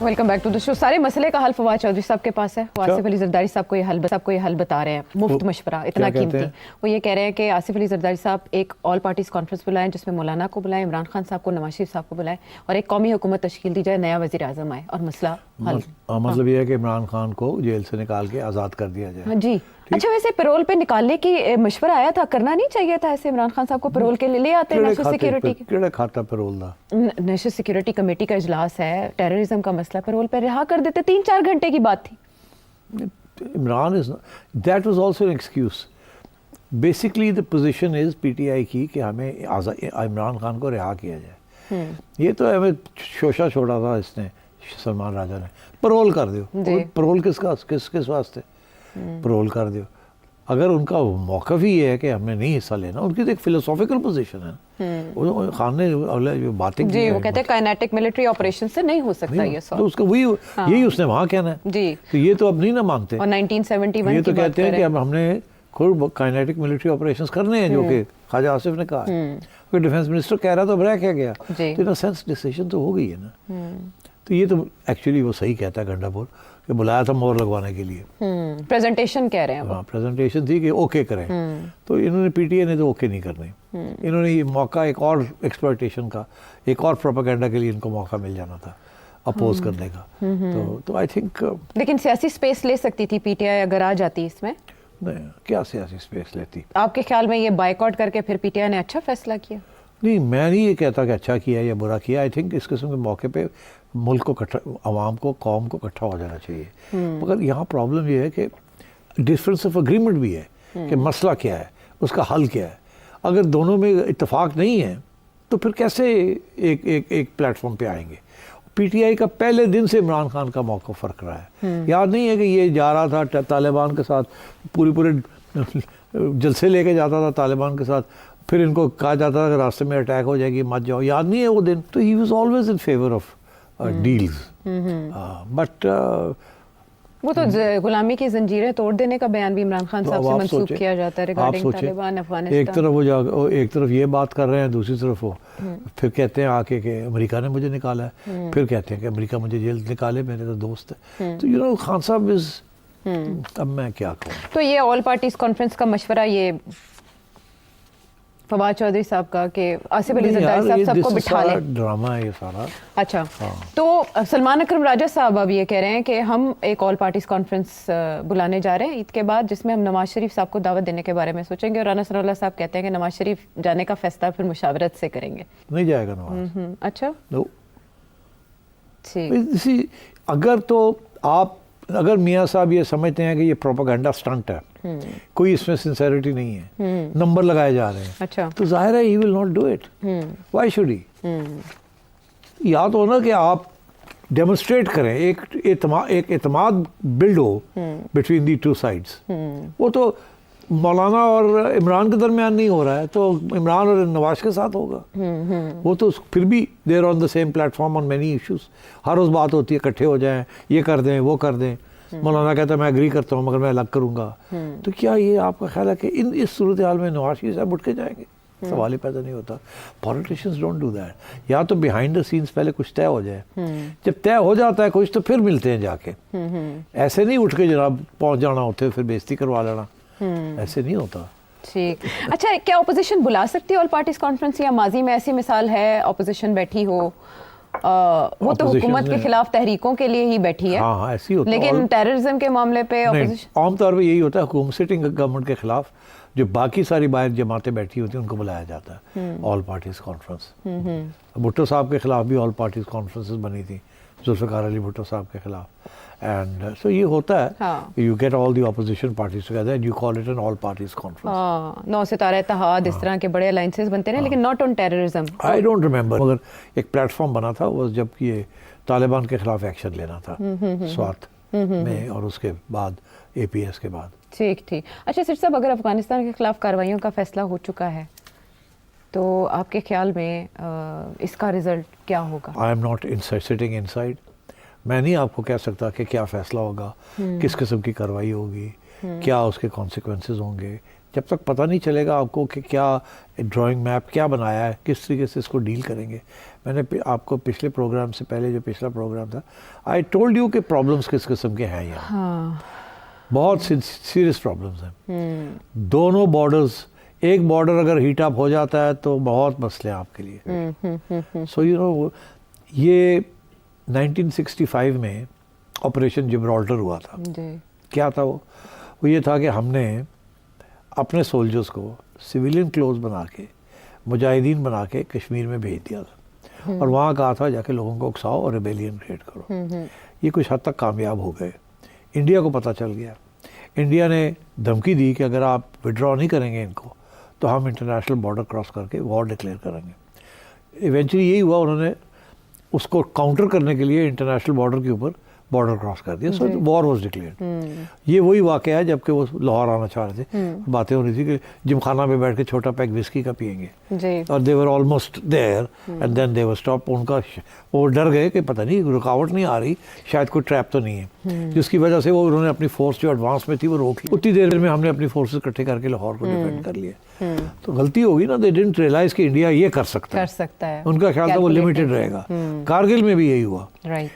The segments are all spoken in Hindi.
Welcome back to the show. सारे मसले का हल फवाद चौधरी साहब के पास है। वो आसिफ अली जरदारी साहब को ये हल बता रहे हैं। मुफ्त मशवरा इतना कीमती। वो ये कह रहे हैं कि आसिफ अली जरदारी साहब एक ऑल पार्टीज कॉन्फ्रेंस बुलाएं जिसमें मौलाना को बुलाएं, इमरान खान साहब को, नवाज शरीफ साहब को बुलाएं और एक कौमी हुकूमत तश्कील दी जाए, नया वज़ीर आज़म आए और मसला हल। मतलब ये है कि इमरान खान को जेल से निकाल के आज़ाद कर दिया जाए। जी। अच्छा, वैसे पैरोल पे निकालने की मशवरा आया था, करना नहीं चाहिए था ऐसे? इमरान खान साहब को पैरोल के लिए ले आते हैं नेशनल सिक्योरिटी केड़ा खाता पैरोल दा? नेशनल सिक्योरिटी कमेटी का इजलास है, टेररिज्म का मसला, पैरोल पे रिहा कर देते। 3-4 घंटे की बात थी। Imran is that was also an excuse. Basically the position is PTI की कि हमें इमरान खान को रिहा किया जाए। ये तो हमें शोशा छोड़ा था इसने, सलमान राजा ने, पैरोल कर दो। पैरोल किस वास्ते पैरोल कर दो? अगर उनका मौक़िफ़ ही है कि हमने नहीं हिस्सा लेना, उनकी तो एक फिलोसॉफिकल पोजीशन है। खान ने जो बातें जी, वो कहते हैं काइनेटिक मिलिट्री ऑपरेशन से नहीं हो सकता ये सब। तो उसका वही यही उसने वहाँ कहना है जी। तो ये तो अब नहीं ना मानते। और 1971 ये तो कहते हैं कि अब हमने खुद काइनेटिक मिलिट्री ऑपरेशंस करने हैं, जो कि ख्वाजा आसिफ ने कहा है। क्योंकि डिफेंस मिनिस्टर कह रहा था, अब रह क्या गया? तो इन अ सेंस डिसीजन तो हो गई है ना। तो ये तो एक्चुअली वो सही कहता है गंडापुर कि बुलाया था मोहर लगवाने के लिए। प्रेजेंटेशन कह रहे हैं वो। हाँ, प्रेजेंटेशन थी कि ओके करें। तो इन्होंने पीटीए ने तो ओके नहीं करने। इन्होंने ये मौका एक और एक्सप्लॉयटेशन का, एक और प्रोपेगेंडा के लिए इनको मौका मिल जाना था अपोज करने का। तो आई थिंक लेकिन सियासी स्पेस ले सकती थी पीटीआई अगर आ जाती इसमें। नहीं, क्या सियासी स्पेस लेती? आपके ख्याल में ये बायकॉट करके फिर पीटीआई ने अच्छा फैसला किया? नहीं, मैं नहीं ये कहता कि अच्छा किया या बुरा किया। आई थिंक इस किस्म के मौके पे मुल्क को इकट्ठा, आवाम को, कौम को इकट्ठा हो जाना चाहिए। मगर यहाँ प्रॉब्लम ये है कि डिफरेंस ऑफ एग्रीमेंट भी है कि मसला क्या है, उसका हल क्या है। अगर दोनों में इत्तेफाक नहीं है तो फिर कैसे एक प्लेटफॉर्म पे आएंगे? पीटीआई का पहले दिन से इमरान खान का मौका फ़र्क रहा है। याद नहीं है कि ये जा रहा था तालिबान के साथ, पूरे जलसे लेके जाता था तालिबान के साथ, फिर इनको कहा जाता था कि रास्ते में अटैक हो जाएगी, मत जाओ। याद नहीं है वो दिन? तो he was always in favour of deals. But वो तो गुलामी की जंजीरें तोड़ देने का बयान भी इमरान खान साहब से मंसूब किया जाता है रिगार्डिंग तालिबान अफगानिस्तान। एक तरफ ये बात कर रहे हैं, दूसरी तरफ वो फिर कहते हैं आके कि अमेरिका ने मुझे निकाला है, फिर कहते हैं कि अमेरिका मुझे जेल निकाले, मेरे तो दोस्त है। तो यू नो खान साहब इज, अब मैं क्या कहूँ। तो ये ऑल पार्टीज कॉन्फ्रेंस का मशवरा ये फवाद चौधरी साहब का कि आसिफ अली जरदारी साहब सबको बिठा लें, ड्रामा है ये सारा। अच्छा तो सलमान अकरम राजा साहब अब ये कह रहे हैं कि हम एक ऑल पार्टीज कॉन्फ्रेंस बुलाने जा रहे हैं ईद के बाद, जिसमें हम नवाज शरीफ साहब को दावत देने के बारे में सोचेंगे। और राना सनाउल्लाह साहब कहते हैं कि नवाज शरीफ जाने का फैसला फिर मुशावरत से करेंगे। नहीं जाएगा नवाज। अच्छा, ठीक। अगर तो आप, अगर मियाँ साहब ये समझते हैं कि ये प्रोपेगेंडा स्टंट है, कोई इसमें सिंसेरिटी नहीं है, नंबर लगाए जा रहे हैं, अच्छा, तो जाहिर है he will not do it. Why should he? या तो ना कि आप डेमोन्स्ट्रेट करें, एक एतमाद बिल्ड हो बिटवीन दी टू साइड्स। वो तो मौलाना और इमरान के दरमियान नहीं हो रहा है, तो इमरान और नवाज के साथ होगा। वो तो फिर भी they are on the same platform on many issues. हर रोज़ बात होती है, इकट्ठे हो जाएं, ये कर दें, वो कर दें। मौलाना कहता है मैं एग्री करता हूँ मगर मैं अलग करूँगा। तो क्या ये आपका ख्याल है कि इस सूरत हाल में नवाज शरीफ साहब उठ के जाएंगे? सवाल ही पैदा नहीं होता। Politicians don't do that. या तो बिहाइंड द सीन्स पहले कुछ तय हो जाए, जब तय हो जाता है कुछ तो फिर मिलते हैं जाके। ऐसे नहीं उठ के जनाब पहुँच जाना होते फिर बेइज्जती करवा लेना, ऐसे नहीं होता। ठीक। अच्छा, क्या ऑपोजिशन बुला सकती है ऑल पार्टीज कॉन्फ्रेंस, या माजी में ऐसी मिसाल है ऑपोजिशन बैठी हो? वो तो हुकूमत के खिलाफ तहरीकों के लिए ही बैठी है। हाँ, ऐसी होता है। लेकिन टेररिज्म के मामले पे ऑपोजिशन आमतौर पर यही होता है, हुकूमत सिटिंग गवर्नमेंट के खिलाफ जो बाकी सारी बाहर जमातें बैठी होती हैं उनको बुलाया जाता है ऑल पार्टीज कॉन्फ्रेंस। भुट्टो साहब के खिलाफ भी ऑल पार्टीज कॉन्फ्रेंसेस बनी थी, जुल्फ़िकार अली भुट्टो साहब के खिलाफ। एंड सो ये होता है, you get all the opposition parties together and you call it an all parties conference. Nau Sitara Ittehad, इस तरह के बड़े अलायंसेस बनते हैं, लेकिन not on terrorism. I don't remember, मगर एक प्लेटफॉर्म बना था वो जब ये तालिबान के खिलाफ एक्शन लेना था स्वात में और उसके बाद APS के बाद। ठीक। अच्छा सिर साहब, अगर अफगानिस्तान के खिलाफ कार्रवाइयों का फैसला हो चुका है तो आपके ख्याल में इसका रिजल्ट क्या होगा? I am not sitting inside. मैं नहीं आपको कह सकता कि क्या फैसला होगा, किस किस्म की कार्रवाई होगी, क्या उसके कॉन्सिक्वेंसेस होंगे, जब तक पता नहीं चलेगा आपको कि क्या ड्राइंग मैप क्या बनाया है, किस तरीके से इसको डील करेंगे। मैंने आपको पिछले प्रोग्राम से पहले जो पिछला प्रोग्राम था, आई टोल्ड यू कि प्रॉब्लम्स किस किस्म के हैं यहाँ। हाँ। बहुत सीरियस प्रॉब्लम्स हैं। दोनों बॉर्डर्स, एक बॉर्डर अगर हीट अप हो जाता है तो बहुत मसले हैं आपके लिए। सो यू नो, ये 1965 में ऑपरेशन जिब्राल्टर हुआ था। क्या था वो ये था कि हमने अपने सोल्जर्स को सिविलियन क्लोज बना के, मुजाहिदीन बना के कश्मीर में भेज दिया था और वहाँ कहा था जाके लोगों को उकसाओ और रिबेलियन क्रिएट करो। ये कुछ हद तक कामयाब हो गए। इंडिया को पता चल गया, इंडिया ने धमकी दी कि अगर आप विड्रॉ नहीं करेंगे इनको तो हम इंटरनेशनल बॉर्डर क्रॉस करके वॉर डिक्लेयर करेंगे। इवेंचुअली यही हुआ, उन्होंने उसको काउंटर करने के लिए इंटरनेशनल बॉर्डर के ऊपर बॉर्डर क्रॉस कर दिया। सो वॉर वाज डिक्लेयर्ड। ये वही वाकया है जबकि वो लाहौर आना चाह रहे थे, बातें हो रही थी कि जिमखाना में बैठ के छोटा पैक विस्की का पियेंगे और they were almost there and then they were stop. वो डर गए कि पता नहीं रुकावट नहीं आ रही, शायद कोई ट्रैप तो नहीं है, जिसकी वजह से वो उन्होंने अपनी फोर्स जो एडवांस में थी वो रोकी। उतनी देर में हमने अपनी फोर्सेस इकट्ठे करके लाहौर को डिफेंड कर लिया। तो गलती होगी ना, दे डिडंट रियलाइज कि इंडिया ये कर सकता है। उनका ख्याल था वो लिमिटेड रहेगा। कारगिल में भी यही हुआ।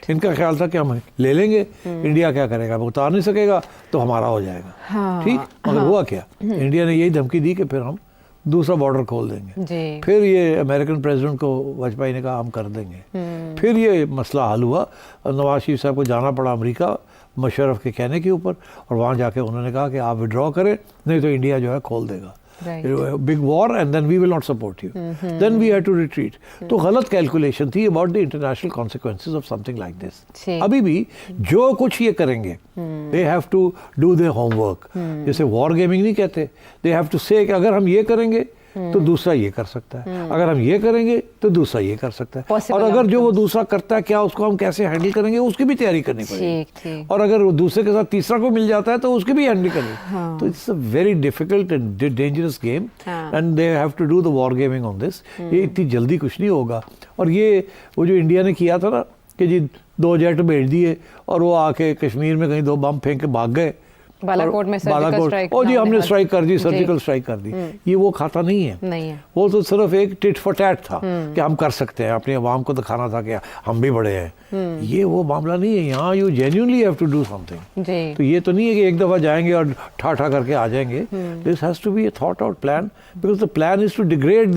इनका ख्याल था कि हम ले लेंगे, इंडिया क्या करेगा, वो उतार नहीं सकेगा तो हमारा हो जाएगा। ठीक, मगर हुआ क्या, इंडिया ने यही धमकी दी कि फिर हम दूसरा बॉर्डर खोल देंगे। फिर ये अमेरिकन प्रेसिडेंट को वाजपेयी ने कहा हम कर देंगे। फिर ये मसला हल हुआ और नवाज शरीफ साहब को जाना पड़ा अमेरिका मुशर्रफ के कहने के ऊपर, और वहाँ जाके उन्होंने कहा कि आप विड्रॉ करें नहीं तो इंडिया जो है खोल देगा। Big war and then we will not support you. Then we had to retreat. तो गलत कैलकुलेशन थी about the international consequences of something like this. अभी भी जो कुछ ये करेंगे they have to do their homework. जैसे वॉर गेमिंग नहीं कहते, दे हैव टू से कि अगर हम ये करेंगे तो दूसरा ये कर सकता है, अगर हम ये करेंगे तो दूसरा ये कर सकता है, और अगर जो वो दूसरा करता है क्या उसको हम कैसे हैंडल करेंगे उसकी भी तैयारी करनी पड़ेगी, और अगर वो दूसरे के साथ तीसरा को मिल जाता है तो उसकी भी हैंडल करनी। तो it's a very difficult and dangerous game and they have to do the war gaming on this. ये इतनी जल्दी कुछ नहीं होगा। और ये वो जो इंडिया ने किया था ना कि जी 2 जेट भेज दिए और वो आके कश्मीर में कहीं 2 बम फेंक के भाग गए, बालाकोट में सर्जिकल स्ट्राइक, ओ जी हमने स्ट्राइक कर दी, सर्जिकल स्ट्राइक कर दी, ये वो खाता नहीं है। वो तो सिर्फ एक टिट फॉर टैट था कि हम कर सकते हैं, अपनी आवाम को दिखाना था कि हम भी बड़े हैं। ये वो मामला नहीं है। यहाँ you genuinely have to do something. तो ये तो नहीं है कि एक दफा जाएंगे और ठा करके आ जाएंगे। This has to be a thought out plan, because the plan is to degrade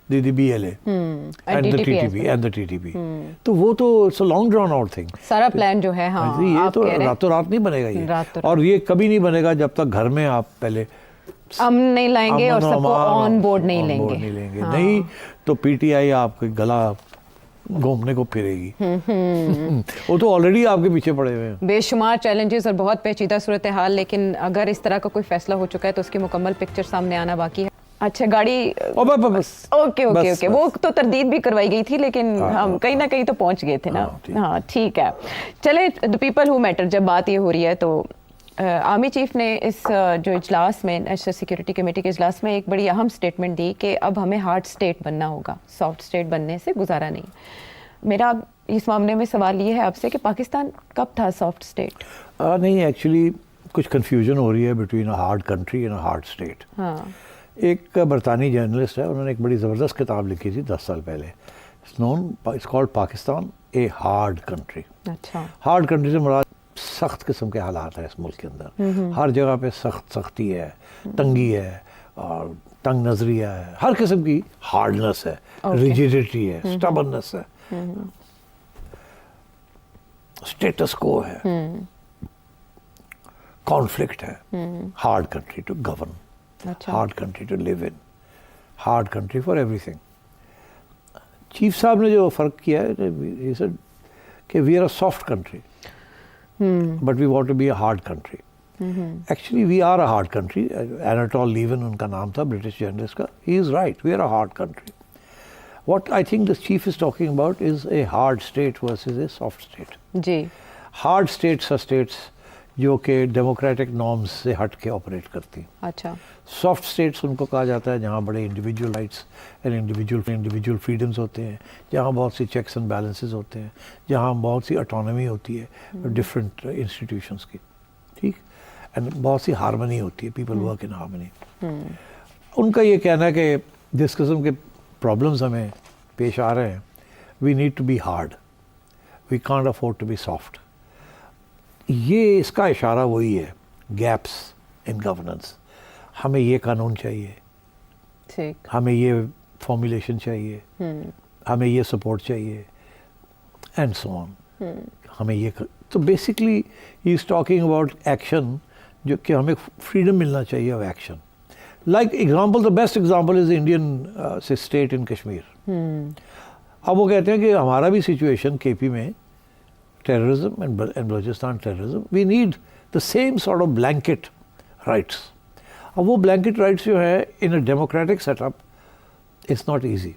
the BLA and the TTP and the TTP। तो वो तो it's a long drawn out thing। सारा प्लान जो है, हाँ, ये तो रातों रात नहीं बनेगा ये, और ये कभी नहीं बनेगा जब तक घर में आप पहले नहीं लाएंगे और सबको ऑन बोर्ड नहीं लेंगे। नहीं तो PTI आपके गला घूमने को फिरेगी। वो तो ऑलरेडी आपके पीछे पड़े हुए हैं। बेशुमार चैलेंजेस और बहुत पेचीदा सूरत हाल, लेकिन अगर इस तरह का कोई फैसला हो चुका है तो उसकी मुकम्मल पिक्चर सामने आना बाकी है। अच्छा, गाड़ी बस ओके, वो तो तरदीद भी करवाई गई थी, लेकिन हम कहीं ना कहीं तो पहुंच गए थे ना। हाँ ठीक है, चले द पीपल हु मैटर। जब बात ये हो रही है तो आर्मी चीफ ने इस जो इजलास में, नेशनल सिक्योरिटी कमेटी के इजलास में एक बड़ी अहम स्टेटमेंट दी कि अब हमें हार्ड स्टेट बनना होगा, सॉफ्ट स्टेट बनने से गुजारा नहीं। मेरा इस मामले में सवाल ये है आपसे कि पाकिस्तान कब था सॉफ्ट स्टेट? नहीं, एक्चुअली कुछ कन्फ्यूजन हो रही है between a hard country and a hard state. हाँ, एक बरतानी जर्नलिस्ट है, उन्होंने एक बड़ी ज़बरदस्त किताब लिखी थी 10 साल पहले। It's called Pakistan a hard country. अच्छा, हार्ड कंट्री से मुराद सख्त किस्म के हालात हैं इस मुल्क के अंदर। हर जगह पे सख्ती है, तंगी है और तंग नजरिया है, हर किस्म की हार्डनेस है, रिजिडिटी है, स्टबर्ननेस है, स्टेटस को है, कॉन्फ्लिक्ट है। Hard country to govern, hard country to live in, hard country for everything. Chief साहब ने जो फर्क किया है कि we are a soft country but we want to be a hard country. Actually we are a hard country. Anatol Lieven उनका नाम था, ब्रिटिश जर्नलिस्ट का। He is right, we are a hard country. What I think the chief is talking about is a hard state versus a soft state. जी, Hard states are states जो कि डेमोक्रेटिक नॉर्म्स से हट के ऑपरेट करती हैं। अच्छा, सॉफ्ट स्टेट्स उनको कहा जाता है जहाँ बड़े individual rights and individual freedoms होते हैं, जहाँ बहुत सी चेक्स एंड बैलेंसेस होते हैं, जहाँ बहुत सी ऑटोनॉमी होती है डिफरेंट इंस्टीट्यूशंस की। ठीक, एंड बहुत सी हारमनी होती है, पीपल वर्क इन हारमनी। उनका ये कहना है कि जिस किस्म के प्रॉब्लम्स हमें पेश आ रहे हैं, we need to be hard, we can't afford to be soft. ये इसका इशारा वही है, गैप्स इन गवर्नेंस। हमें ये कानून चाहिए, ठीक, हमें ये फॉर्मुलेशन चाहिए, हमें ये सपोर्ट चाहिए, एंड सो ऑन। हमें ये तो basically he is talking about action, जो कि हमें फ्रीडम मिलना चाहिए of action. Like example, the best example is Indian state in Kashmir. अब वो कहते हैं कि हमारा भी सिचुएशन केपी में terrorism and Balochistan terrorism, we need the same sort of blanket rights. अब वो ब्लैंकेट राइट्स जो है in a democratic setup it's not easy,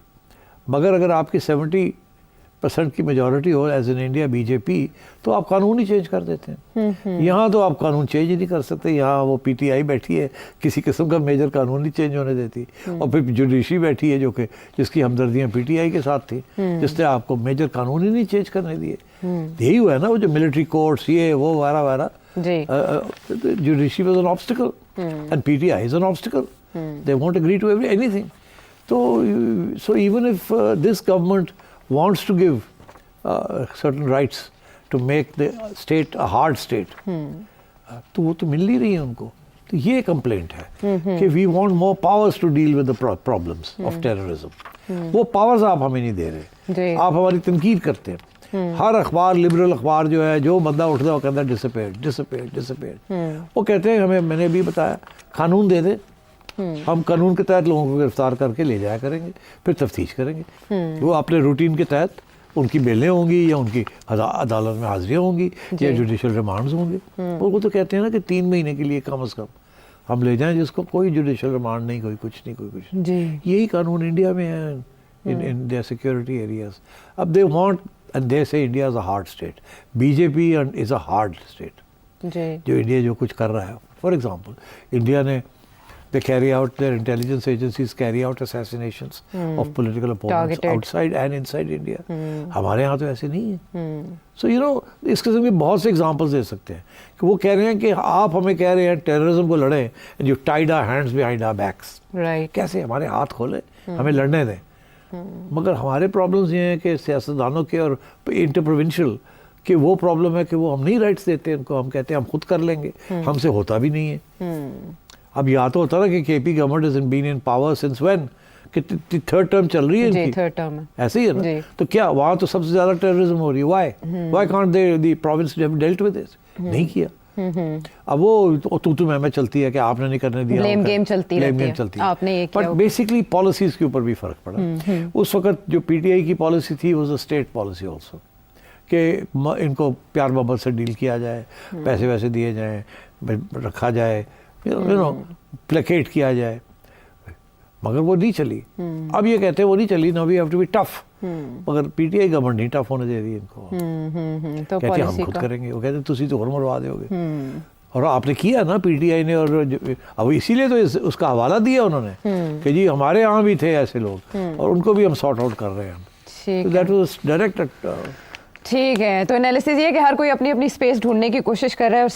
मगर अगर आपकी 70% की मेजॉरिटी हो एज इन इंडिया बीजेपी, तो आप कानून ही चेंज कर देते हैं। यहाँ तो आप कानून चेंज ही नहीं कर सकते। यहाँ वो पीटीआई बैठी है, किसी किस्म का मेजर कानून नहीं चेंज होने देती, और फिर जुडिशरी बैठी है जो कि जिसकी हमदर्दियाँ पीटीआई के साथ थी, जिसने आपको मेजर कानून ही नहीं चेंज करने दिए। यही हुआ है ना, वो जो मिलिट्री कोर्ट्स ये वो वारा वारा, judiciary was an obstacle and PTI is an obstacle, they won't agree to anything. So even if this government wants to give certain rights to make the state a hard state, तो वो तो मिल नहीं रही है उनको। तो ये कंप्लेंट है कि we want more powers to deal with the problems of terrorism। वो पावर्स आप हमें नहीं दे रहे, आप हमारी तनकीद करते हैं। हर अखबार, लिबरल अखबार जो है, जो बंदा उठता है वो कहता है डिसअपेयर्ड डिसअपेयर्ड डिसअपेयर्ड। वो कहते हैं हमें, मैंने अभी बताया, कानून दे दे, हम कानून के तहत लोगों को गिरफ्तार करके ले जाया करेंगे, फिर तफ्तीश करेंगे। वो अपने रूटीन के तहत उनकी बेलें होंगी या उनकी अदालत में हाजिरियाँ होंगी या जुडिशल रिमांड्स होंगे। और वो तो कहते हैं ना कि 3 महीने के लिए कम से कम हम ले जाएं, जिसको कोई जुडिशल रिमांड नहीं, कोई कुछ नहीं, कोई कुछ नहीं। यही कानून इंडिया में है इन देयर सिक्योरिटी एरियाज। अब दे वांट एंड दे से India is a hard state, BJP is a hard state. जो इंडिया जो कुछ कर रहा है, फॉर एग्जाम्पल इंडिया ने they carry out, their intelligence agencies carry out assassinations of political opponents outside and inside India। हमारे यहाँ तो ऐसे नहीं है। So you know, इस किस्म के बहुत से एग्जांपल्स दे सकते हैं कि वो कह रहे हैं कि आप हमें कह रहे हैं टेररिज्म को लड़ें, and you tied our hands behind our backs। कैसे हमारे हाथ खोले, हमें लड़ने दें। मगर हमारे प्रॉब्लम्स ये हैं कि सियासतदानों के और इंटर प्रोविंशियल कि वो प्रॉब्लम है कि वो हम नहीं राइट्स देते उनको, हम कहते हैं हम खुद कर लेंगे, हमसे होता भी नहीं है। अब या तो होता ना कि KP government is been in power since when, कि 3rd टर्म चल रही है इनकी, 3rd टर्म ऐसे ही है ना। तो क्या वहाँ तो सबसे ज्यादा टेररिज्म हो रही है? Why can't they the province have dealt with this? नहीं किया। अब वो तू मैं चलती है कि आपने नहीं करने दिया, ब्लेम गेम चलती है, आपने ये किया। बट बेसिकली पॉलिसीज के ऊपर भी फर्क पड़ा। उस वक्त जो पीटीआई की पॉलिसी थी was a state policy also, कि इनको प्यार मोहब्बत से डील किया जाए, पैसे वैसे दिए जाएं, रखा जाए, यू नो प्लेकेट किया जाए, मगर वो नहीं चली। अब ये कहते हैं वो नहीं चली, now we have to be tough, मगर पीटीआई गवर्नमेंट नहीं टफ होने दे रही इनको। तो कहते हैं हम खुद करेंगे, वो कहते हैं तुसी तो और मरवा दोगे। और आपने किया ना पीटीआई ने, और अब इसीलिए तो उसका हवाला दिया उन्होंने कि जी हमारे यहाँ भी थे ऐसे लोग और उनको भी हम सॉर्ट आउट कर रहे हैं। That was direct. ठीक है, तो एनालिसिस ये कि हर कोई अपनी अपनी स्पेस ढूंढने की कोशिश कर रहा है और